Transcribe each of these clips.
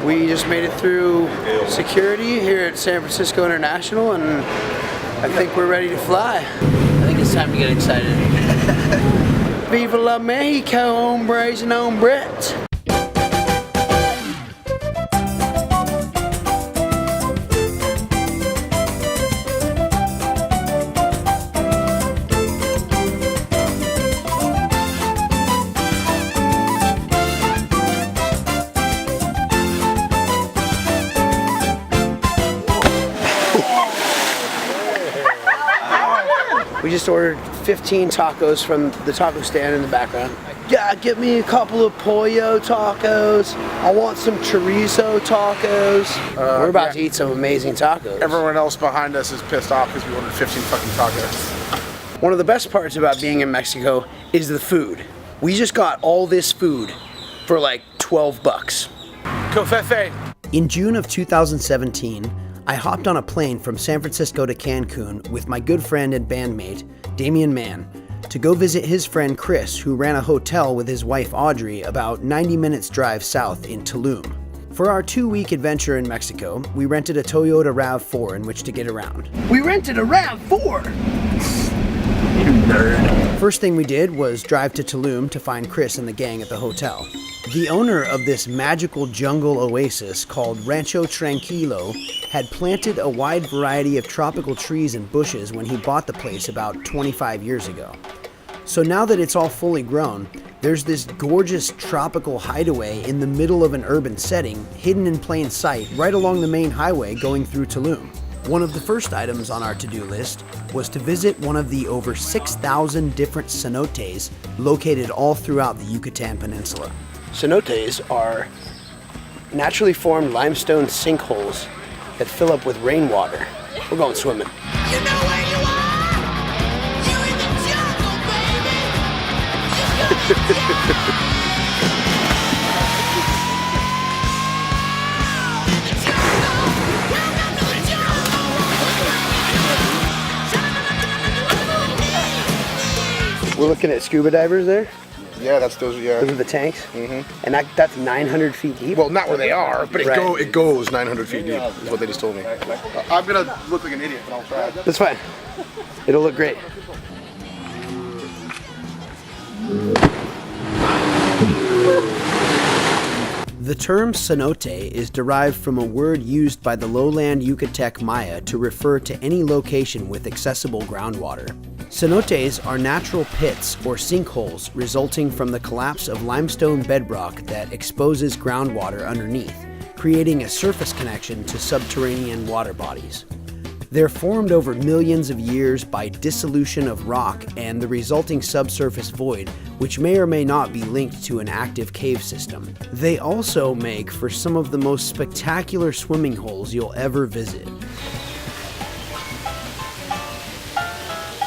We just made it through security here at San Francisco International, and I think we're ready to fly. I think it's time to get excited. Viva la Mexico, hombres and hombres. We just ordered 15 tacos from the taco stand in the background. Yeah, get me a couple of pollo tacos. I want some chorizo tacos. We're about to eat some amazing tacos. Everyone else behind us is pissed off because we ordered 15 fucking tacos. One of the best parts about being in Mexico is the food. We just got all this food for like 12 bucks. Covfefe. In June of 2017, I hopped on a plane from San Francisco to Cancun with my good friend and bandmate, Damian, to go visit his friend Chris, who ran a hotel with his wife Audrey about 90 minutes drive south in Tulum. For our 2-week adventure in Mexico, we rented a Toyota RAV4 in which to get around. We rented a RAV4! You nerd. First thing we did was drive to Tulum to find Chris and the gang at the hotel. The owner of this magical jungle oasis called Rancho Tranquilo had planted a wide variety of tropical trees and bushes when he bought the place about 25 years ago. So now that it's all fully grown, there's this gorgeous tropical hideaway in the middle of an urban setting, hidden in plain sight right along the main highway going through Tulum. One of the first items on our to-do list was to visit one of the over 6,000 different cenotes located all throughout the Yucatan Peninsula. Cenotes are naturally formed limestone sinkholes that fill up with rainwater. We're going swimming. You know where you are? You're in the jungle, baby! We're looking at scuba divers there. Yeah, that's those. Yeah, those are the tanks. Mm-hmm. And that's 900 feet deep. Well, not where they are, but Right. it goes 900 feet deep. Is what they just told me. I'm gonna look like an idiot, but I'll try. That's fine. It'll look great. The term cenote is derived from a word used by the lowland Yucatec Maya to refer to any location with accessible groundwater. Cenotes are natural pits or sinkholes resulting from the collapse of limestone bedrock that exposes groundwater underneath, creating a surface connection to subterranean water bodies. They're formed over millions of years by dissolution of rock and the resulting subsurface void, which may or may not be linked to an active cave system. They also make for some of the most spectacular swimming holes you'll ever visit.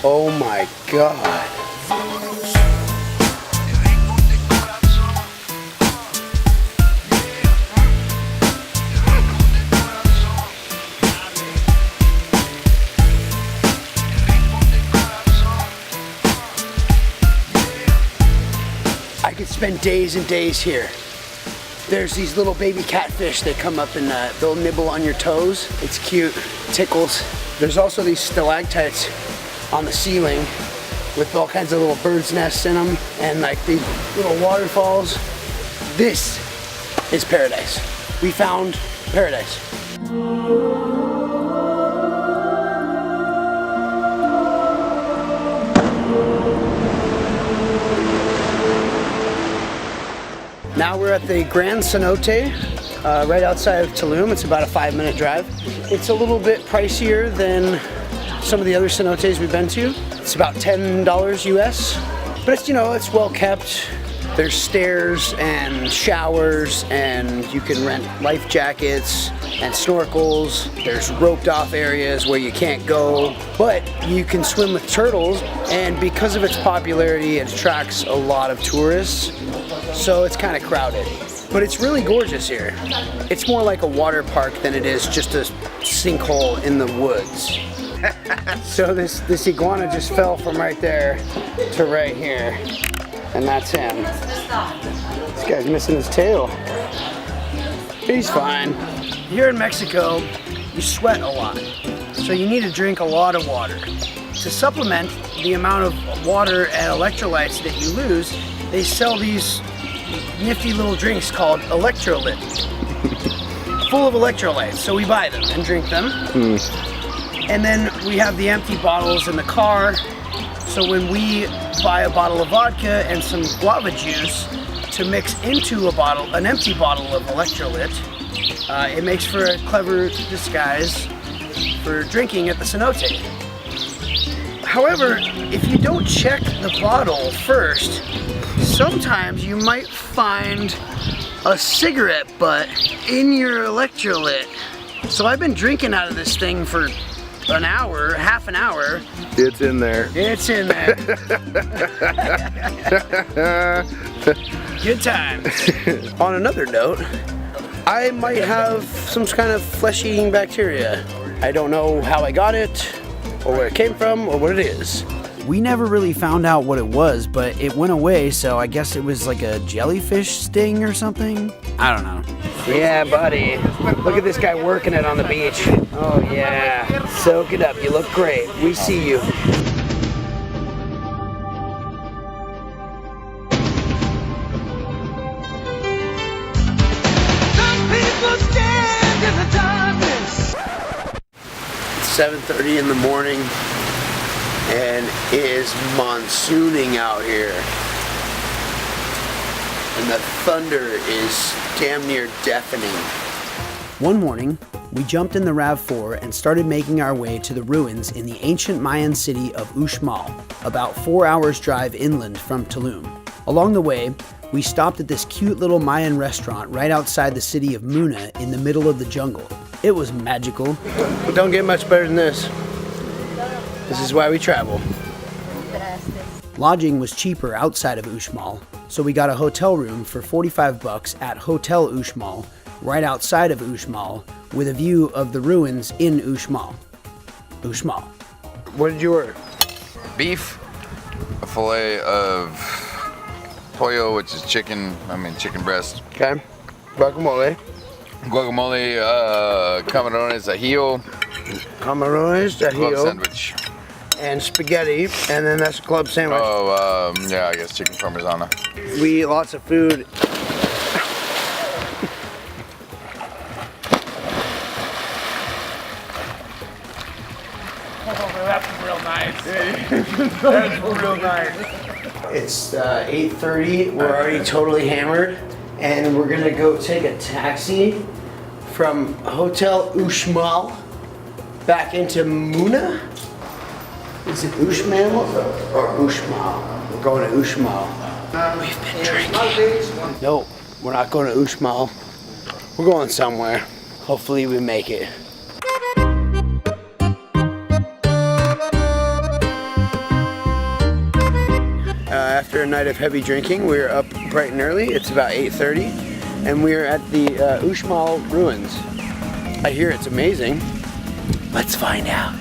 Oh my God. I could spend days and days here. There's these little baby catfish that come up and they'll nibble on your toes. It's cute, tickles. There's also these stalactites on the ceiling with all kinds of little birds' nests in them and like these little waterfalls. This is paradise. We found paradise. Now we're at the Grand Cenote, right outside of Tulum. It's about a 5-minute drive. It's a little bit pricier than some of the other cenotes we've been to. It's about $10 US, but it's, you know, it's well kept. There's stairs and showers, and you can rent life jackets and snorkels. There's roped off areas where you can't go, but you can swim with turtles, and because of its popularity, it attracts a lot of tourists, so it's kind of crowded. But it's really gorgeous here. It's more like a water park than it is just a sinkhole in the woods. So this iguana just fell from right there to right here, and that's him. This guy's missing his tail. He's fine. Here in Mexico, you sweat a lot, so you need to drink a lot of water. To supplement the amount of water and electrolytes that you lose, they sell these nifty little drinks called electrolyte, full of electrolytes. So we buy them and drink them. And then we have the empty bottles in the car. So when we buy a bottle of vodka and some guava juice to mix into an empty bottle of electrolyte, it makes for a clever disguise for drinking at the cenote. However, if you don't check the bottle first, sometimes you might find a cigarette butt in your electrolyte. So I've been drinking out of this thing for an hour, half an hour. It's in there. It's in there. Good times. On another note, I might have some kind of flesh-eating bacteria. I don't know how I got it, or where it came from, or what it is. We never really found out what it was, but it went away, so I guess it was like a jellyfish sting or something? I don't know. Yeah, buddy. Look at this guy working it on the beach. Oh, yeah. Soak it up. You look great. We see you. Some people stand in the darkness. It's 7:30 in the morning, and it is monsooning out here. And the thunder is damn near deafening. One morning, we jumped in the RAV4 and started making our way to the ruins in the ancient Mayan city of Uxmal, about 4 hours drive inland from Tulum. Along the way, we stopped at this cute little Mayan restaurant right outside the city of Muna in the middle of the jungle. It was magical. But don't get much better than this. This is why we travel. Lodging was cheaper outside of Uxmal, so we got a hotel room for $45 at Hotel Uxmal, right outside of Uxmal, with a view of the ruins in Uxmal. Uxmal. What did you order? Beef, a fillet of pollo, which is chicken breast. Okay. Guacamole. Guacamole, camarones ajillo. Camarones, Club ajillo. sandwich. And spaghetti, and then that's a club sandwich. Oh, yeah, I guess chicken parmesan. We eat lots of food. That's real nice. That's real nice. It's 8:30. We're already totally hammered, and we're gonna go take a taxi from Hotel Uxmal back into Muna. Is it Uxmal or Uxmal? We're going to Uxmal. We've been drinking. No, we're not going to Uxmal. We're going somewhere. Hopefully we make it. After a night of heavy drinking, we're up bright and early. It's about 8:30, and we're at the Uxmal ruins. I hear it's amazing. Let's find out.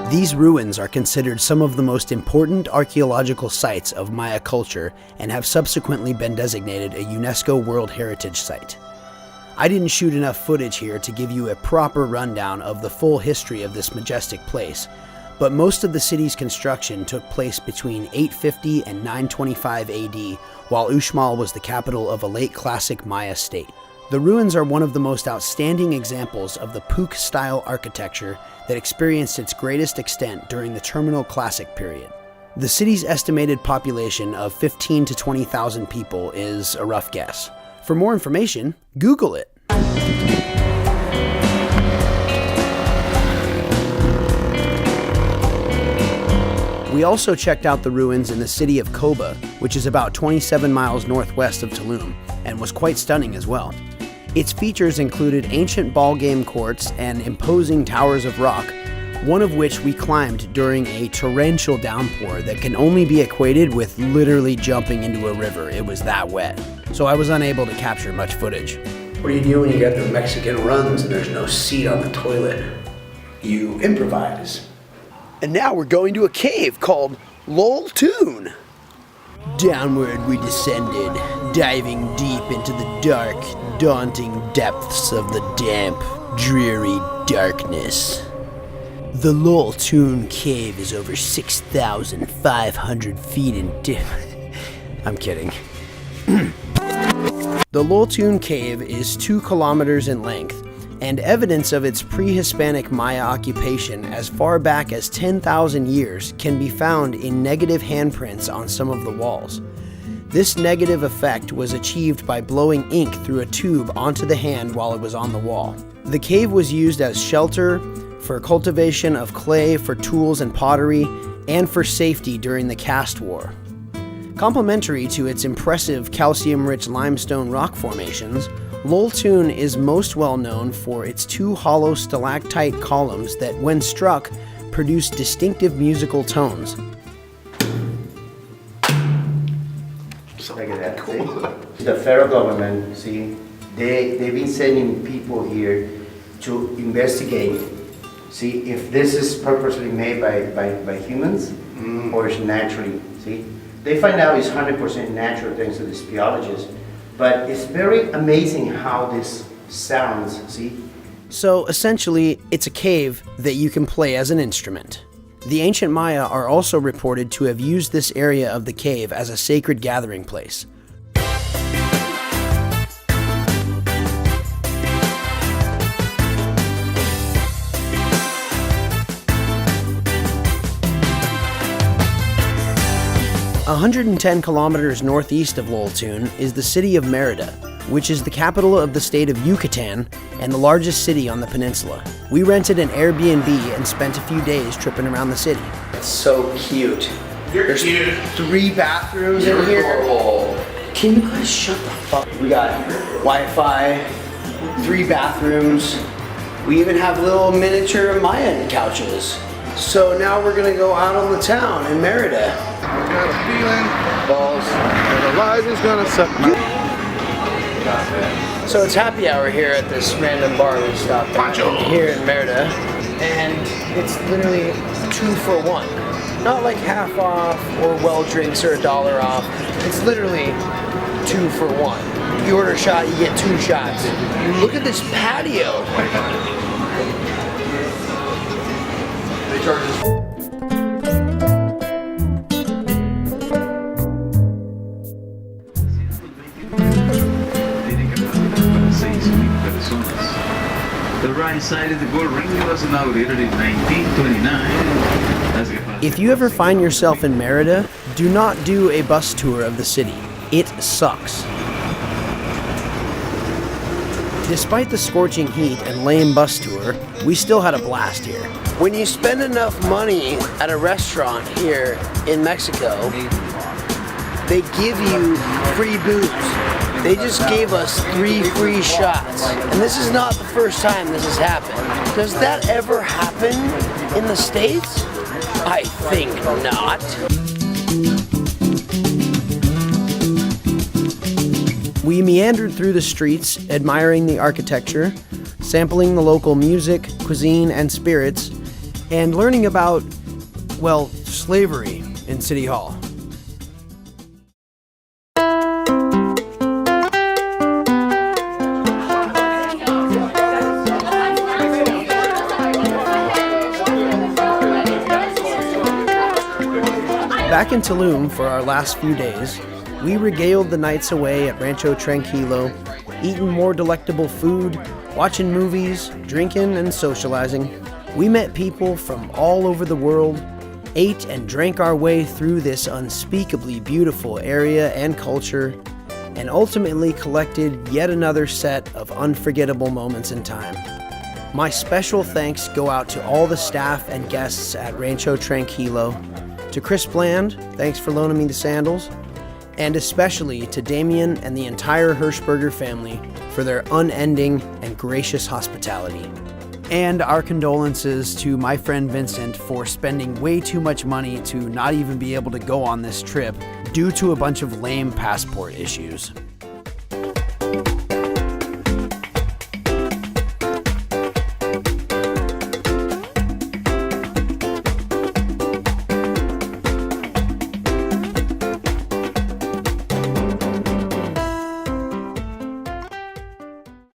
These ruins are considered some of the most important archaeological sites of Maya culture and have subsequently been designated a UNESCO World Heritage Site. I didn't shoot enough footage here to give you a proper rundown of the full history of this majestic place, but most of the city's construction took place between 850 and 925 AD, while Uxmal was the capital of a late classic Maya state. The ruins are one of the most outstanding examples of the Puuc-style architecture that experienced its greatest extent during the Terminal Classic period. The city's estimated population of 15 to 20,000 people is a rough guess. For more information, Google it. We also checked out the ruins in the city of Koba, which is about 27 miles northwest of Tulum, and was quite stunning as well. Its features included ancient ball game courts and imposing towers of rock, one of which we climbed during a torrential downpour that can only be equated with literally jumping into a river. It was that wet. So I was unable to capture much footage. What do you do when you get the Mexican runs and there's no seat on the toilet? You improvise. And now we're going to a cave called Lol Tune. Downward we descended, diving deep into the dark, daunting depths of the damp, dreary darkness. The Lol Tune cave is over 6,500 feet in I'm kidding. The Lol Tune cave is 2 kilometers in length, and evidence of its pre-Hispanic Maya occupation as far back as 10,000 years can be found in negative handprints on some of the walls. This negative effect was achieved by blowing ink through a tube onto the hand while it was on the wall. The cave was used as shelter, for cultivation of clay for tools and pottery, and for safety during the Caste War. Complementary to its impressive calcium-rich limestone rock formations, Lol Tune is most well known for its 2 hollow stalactite columns that, when struck, produce distinctive musical tones. Look at that. See? The federal government, see, they've been sending people here to investigate, see, if this is purposely made by humans or is naturally, see. They find out it's 100% natural thanks to the speologists. But it's very amazing how this sounds, see? So essentially, it's a cave that you can play as an instrument. The ancient Maya are also reported to have used this area of the cave as a sacred gathering place. A 110 kilometers northeast of Lol Tune is the city of Merida, which is the capital of the state of Yucatan and the largest city on the peninsula. We rented an Airbnb and spent a few days tripping around the city. It's so cute. There's cute. 3 bathrooms in here. Can you guys shut the fuck up? We got Wi-Fi, 3 bathrooms. We even have little miniature Mayan couches. So now we're gonna go out on the town in Merida. I got a feeling balls and Elijah's gonna suck my. So it's happy hour here at this random bar we stopped at here in Merida, and it's literally 2 for 1. Not like half off or well drinks or $1 off. It's literally 2 for 1. You order a shot, you get 2 shots. Look at this patio. They charge us. The right side of the gold ring was inaugurated in 1929. If you ever find yourself in Merida, do not do a bus tour of the city. It sucks. Despite the scorching heat and lame bus tour, we still had a blast here. When you spend enough money at a restaurant here in Mexico, they give you free booze. They just gave us 3 free shots. And this is not the first time this has happened. Does that ever happen in the States? I think not. We meandered through the streets, admiring the architecture, sampling the local music, cuisine, and spirits, and learning about, well, slavery in City Hall. Back in Tulum for our last few days, we regaled the nights away at Rancho Tranquilo, eating more delectable food, watching movies, drinking and socializing. We met people from all over the world, ate and drank our way through this unspeakably beautiful area and culture, and ultimately collected yet another set of unforgettable moments in time. My special thanks go out to all the staff and guests at Rancho Tranquilo, to Chris Bland, thanks for loaning me the sandals, and especially to Damian and the entire Hirschberger family for their unending and gracious hospitality. And our condolences to my friend Vincent for spending way too much money to not even be able to go on this trip due to a bunch of lame passport issues.